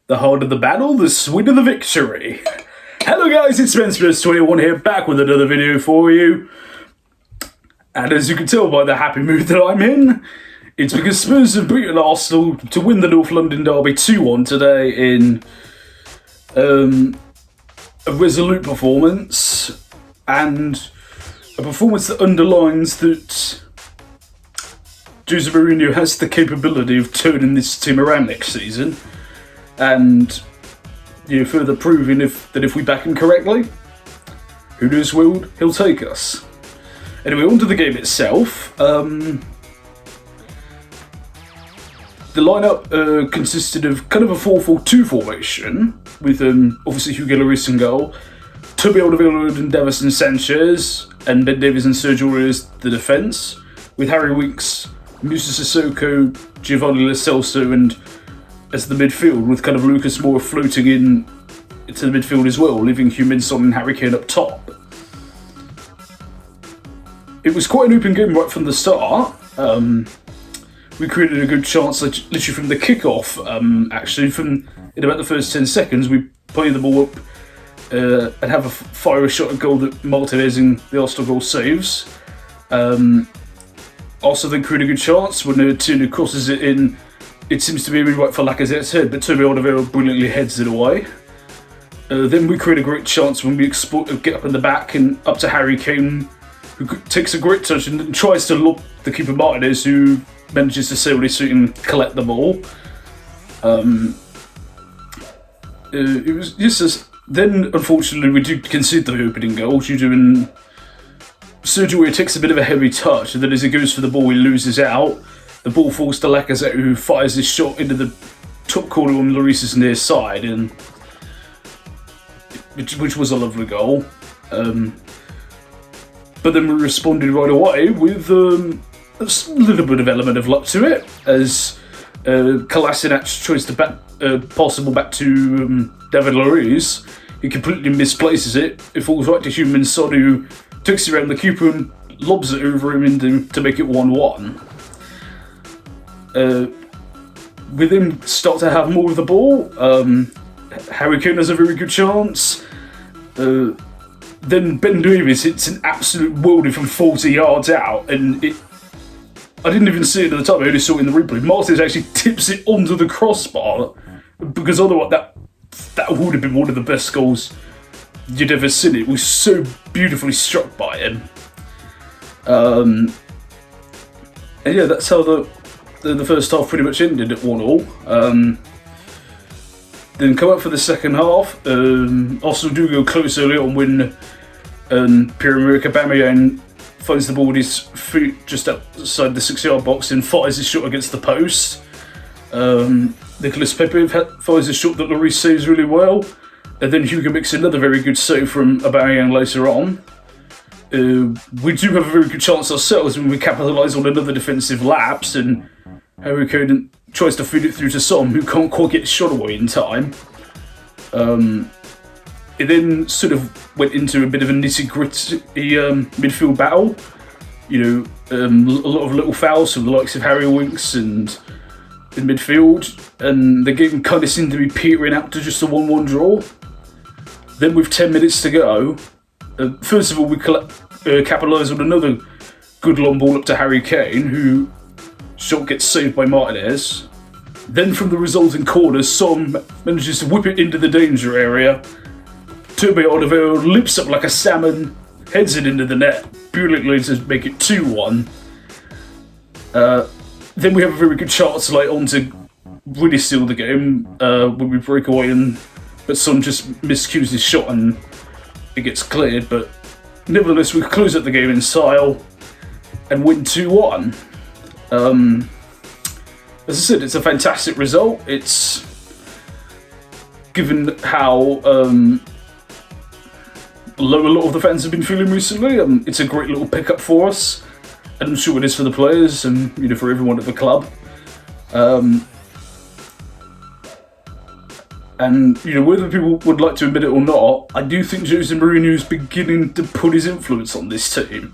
The harder the battle, the sweeter the victory. Hello guys, it's Spurs21 here, back with another video for you. And as you can tell by the happy mood that I'm in, it's because Spurs have beaten Arsenal to win the North London derby 2-1 today in a resolute performance, and a performance that underlines that Jose Mourinho has the capability of turning this team around next season, and further proving that if we back him correctly, who knows where he'll take us. Anyway, on to the game itself. The lineup consisted of kind of a 4-4-2 formation, with obviously Hugo Lloris in goal, Toby Alderweireld and Davison Sanchez, and Ben Davies and Sergio Aurier as the defence, with Harry Winks, Musa Sissoko, Giovanni Lo Celso and as the midfield, with kind of Lucas Moura floating in to the midfield as well, leaving Heung-Min, Son and Harry Kane up top. It was quite an open game right from the start. We created a good chance, literally from the kickoff. Actually, in about the first 10 seconds, we play the ball up and have fire a shot at goal that Martinez in the Arsenal goal saves. Also, then create a good chance when Tunu crosses it in. It seems to be right for Lacazette's head, but Toby Alderweireld brilliantly heads it away. Then we create a great chance when we get up in the back and up to Harry Kane, who takes a great touch and then tries to lob the keeper Martinez, who manages to sail his suit and collect the ball. It was just as then, unfortunately, we do concede the opening goal due to Sergio Aurier takes a bit of a heavy touch, and then as he goes for the ball, he loses out. The ball falls to Lacazette, who fires his shot into the top corner on Lloris's near side, and which was a lovely goal. But then we responded right away with a little bit of element of luck to it, as Kolasinac tries to pass the ball back to David Lloris. He completely misplaces it. It falls right to Heung-Min Son, who takes it around the keeper and lobs it over him to make it 1-1. We then start to have more of the ball. Harry Kane has a very good chance. Then Ben Davies hits an absolute worldie from 40 yards out, and I didn't even see it at the time, I only saw it in the replay. Martinez actually tips it onto the crossbar, because otherwise that would have been one of the best goals you'd ever seen. It was so beautifully struck by him. And yeah, that's how the first half pretty much ended at 1-1. Then come up for the second half. Arsenal do go close early on when Pierre-Emerick Aubameyang finds the ball with his feet just outside the 6-yard box and fires his shot against the post. Nicolas Pepe fires a shot that Lloris saves really well, and then Hugo makes another very good save from Aubameyang later on. We do have a very good chance ourselves when we capitalise on another defensive lapse, and Harry Kane tries to feed it through to Son, who can't quite get his shot away in time. It then sort of went into a bit of a nitty-gritty midfield battle. A lot of little fouls from the likes of Harry Winks and in midfield, and the game kind of seemed to be petering out to just a 1-1 draw. Then with 10 minutes to go, first of all we capitalise on another good long ball up to Harry Kane, who shot gets saved by Martinez. Then from the resulting corner, Son manages to whip it into the danger area. Toby Alderweireld lips up like a salmon, heads it into the net, brilliantly to make it 2-1. Then we have a very good chance late on to really seal the game when we break away, but Son just miscues his shot and it gets cleared. But nevertheless, we close out the game in style and win 2-1. As I said, it's a fantastic result. It's given how low a lot of the fans have been feeling recently. It's a great little pickup for us, and I'm sure it is for the players and for everyone at the club. And whether people would like to admit it or not, I do think Jose Mourinho is beginning to put his influence on this team.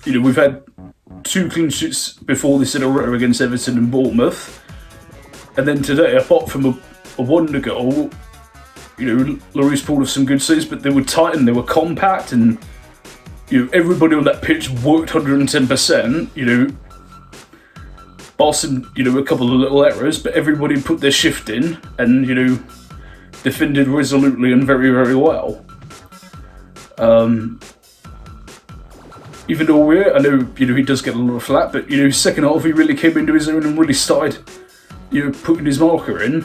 We've had 2 clean sheets before this in a row against Everton and Bournemouth. And then today, apart from a wonder goal, Lloris pulled off some good saves, but they were tight and they were compact, and everybody on that pitch worked 110%. Bar some, a couple of little errors, but everybody put their shift in and defended resolutely and very, very well. Even though I know he does get a lot of flack, but second half he really came into his own and really started putting his marker in.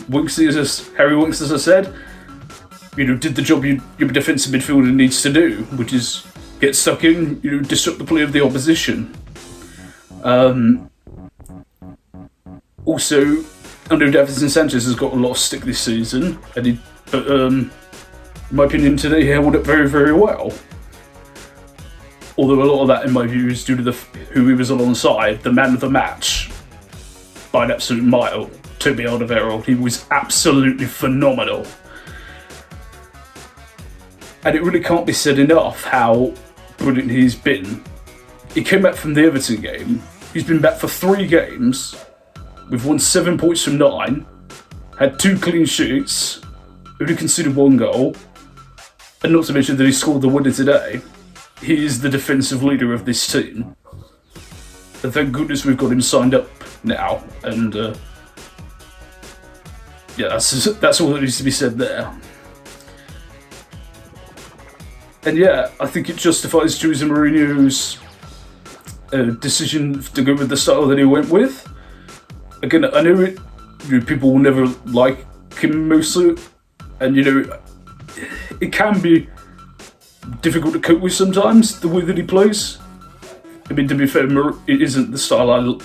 Winksy, as Harry Winks, as I said, did the job your defensive midfielder needs to do, which is get stuck in, disrupt the play of the opposition. Also, I know Davinson Sanchez has got a lot of stick this season, but in my opinion today he held up very, very well. Although a lot of that, in my view, is due to who he was alongside, the man of the match, by an absolute mile, Toby Alderweireld. He was absolutely phenomenal. And it really can't be said enough how brilliant he's been. He came back from the Everton game. He's been back for 3 games. We've won 7 points from 9. Had 2 clean sheets. Only conceded 1 goal. And not to mention that he scored the winner today. He is the defensive leader of this team. And thank goodness we've got him signed up now. And that's all that needs to be said there. And I think it justifies Jose Mourinho's decision to go with the style that he went with. Again, I know people will never like him mostly, and it can be difficult to cope with sometimes, the way that he plays. I mean, to be fair, it isn't the style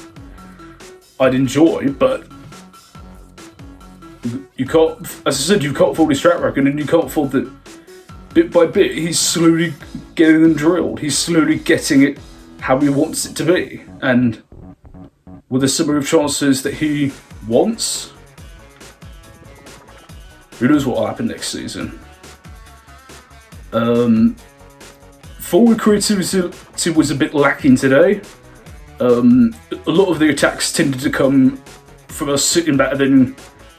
I'd enjoy, but you can't, as I said, you can't fault his track record, and you can't fault that bit by bit he's slowly getting them drilled. He's slowly getting it how he wants it to be, and with a summer of chances that he wants, who knows what will happen next season. Forward creativity was a bit lacking today. A lot of the attacks tended to come from us sitting back, and then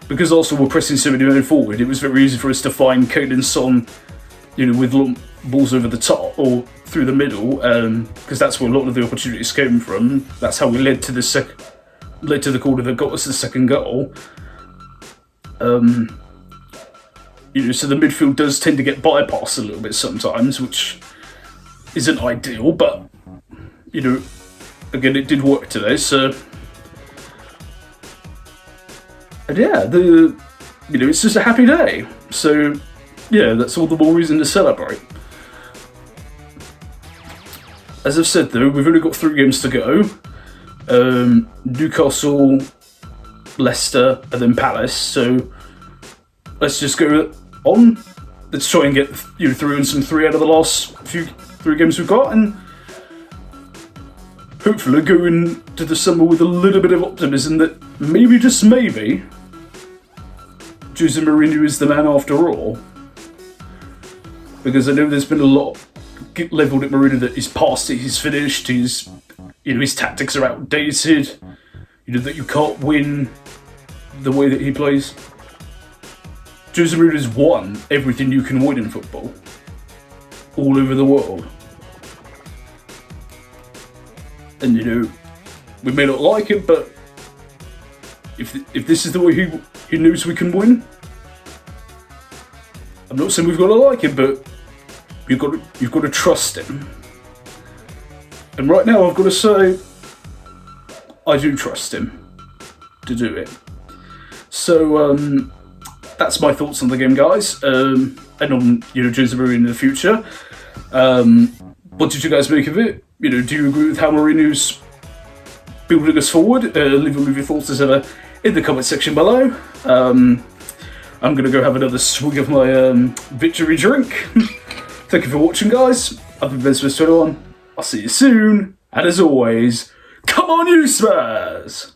because also we're pressing so many men forward, it was very easy for us to find Kane and Son, with long balls over the top or through the middle, because that's where a lot of the opportunities came from. That's how we led to the corner that got us the second goal. So the midfield does tend to get bypassed a little bit sometimes, which isn't ideal, but again, it did work today. So, and it's just a happy day. So, that's all the more reason to celebrate. As I've said though, we've only got 3 games to go. Newcastle, Leicester, and then Palace. So let's just go on. Let's try and get through in some 3 out of the last 3 games we've got, and hopefully go into the summer with a little bit of optimism that maybe, just maybe, Jose Mourinho is the man after all. Because I know there's been a lot levelled at Mourinho that he's past it, he's finished, his tactics are outdated, that you can't win the way that he plays. Jose Mourinho's won everything you can win in football, all over the world. And we may not like it, but if this is the way he knows we can win, I'm not saying we've got to like him, but you've got to trust him. And right now, I've got to say, I do trust him to do it. So that's my thoughts on the game, guys, and on Jose Mourinho in the future. What did you guys make of it? Do you agree with how Mourinho's building us forward? Leave your thoughts as ever in the comment section below. I'm going to go have another swig of my victory drink. Thank you for watching, guys. I've been Ben Spurs 21. I'll see you soon. And as always, come on you Spurs!